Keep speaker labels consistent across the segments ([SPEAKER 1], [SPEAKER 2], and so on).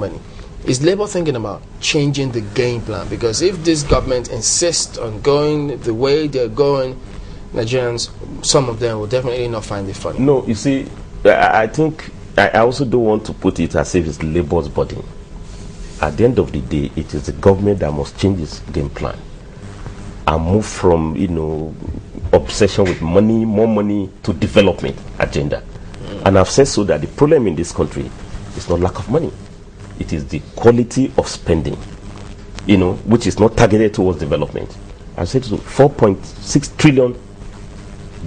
[SPEAKER 1] money. Is Labour thinking about changing the game plan? Because if this government insists on going the way they're going, Nigerians, some of them will definitely not find it funny.
[SPEAKER 2] No, you see, I think I also don't want to put it as if it's Labour's burden. At the end of the day, it is the government that must change its game plan and move from, obsession with money, more money, to development agenda. And I've said so that the problem in this country is not lack of money. It is the quality of spending, which is not targeted towards development. I said so, 4.6 trillion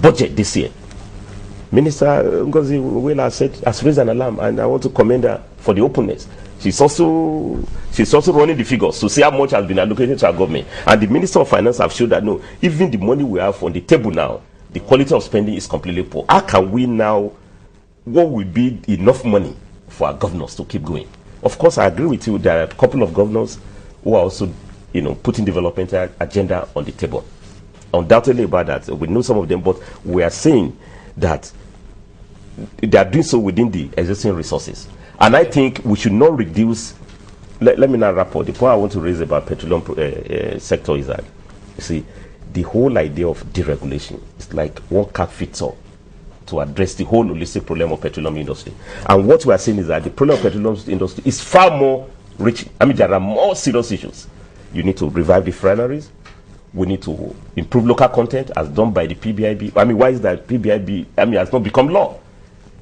[SPEAKER 2] budget this year. Minister Ngozi Wela said, has raised an alarm, and I want to commend her for the openness. She's also running the figures to see how much has been allocated to our government. And the Minister of Finance have showed that no, even the money we have on the table now, the quality of spending is completely poor. How can we now, what will be enough money for our governors to keep going? Of course, I agree with you. There are a couple of governors who are also, putting development agenda on the table. Undoubtedly about that, we know some of them, but we are saying that they are doing so within the existing resources. And I think we should not reduce. Let me now wrap up. The point I want to raise about petroleum sector is that, you see, the whole idea of deregulation is like one cap fits all to address the whole holistic problem of petroleum industry. And what we are saying is that the problem of petroleum industry is far more rich. I mean, there are more serious issues. You need to revive the refineries. We need to improve local content as done by the PBIB. I mean, why is that PBIB, has not become law?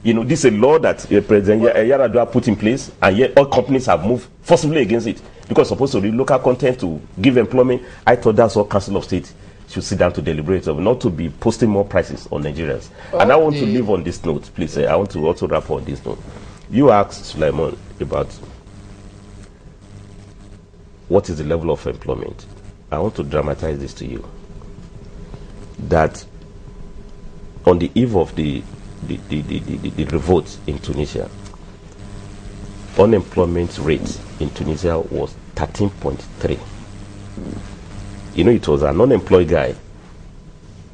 [SPEAKER 2] This is a law that President Yar'Adua put in place, and yet all companies have moved forcibly against it because supposed to be local content to give employment. I thought that's what Council of State should sit down to deliberate of, not to be posting more prices on Nigerians. And I want to leave on this note, please. I want to also wrap on this note. You asked Sulaiman about what is the level of employment. I want to dramatize this to you. That on the eve of the revolt in Tunisia, unemployment rate in Tunisia was 13.3. It was an unemployed guy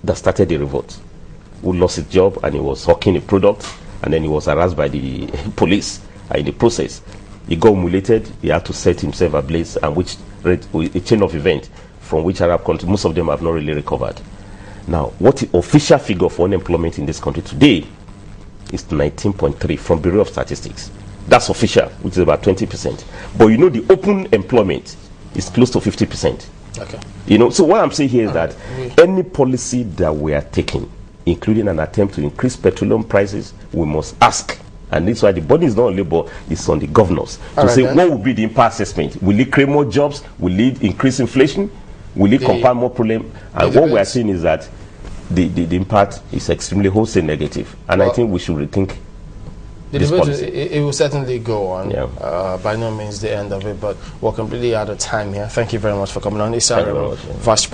[SPEAKER 2] that started the revolt, who lost his job, and he was hawking a product, and then he was harassed by the police. In the process, he got humiliated. He had to set himself ablaze, and which a chain of events from which Arab countries, most of them have not really recovered. Now, what the official figure for unemployment in this country today is 19.3 from Bureau of Statistics. That's official, which is about 20%. But the open employment is close to 50%. Okay. So what I'm saying here is that any policy that we are taking, including an attempt to increase petroleum prices, we must ask. And this is why the body is not on Labour, it's on the governors to say what will be the impact assessment. Will it create more jobs? Will it increase inflation? Will it compound more problem? And what we are seeing is that the impact is extremely wholesale negative. And I think we should rethink
[SPEAKER 1] the debate. It will certainly go on. Yeah. By no means the end of it, but we're completely out of time here. Thank you very much for coming on. Issa Aremu, Vice President.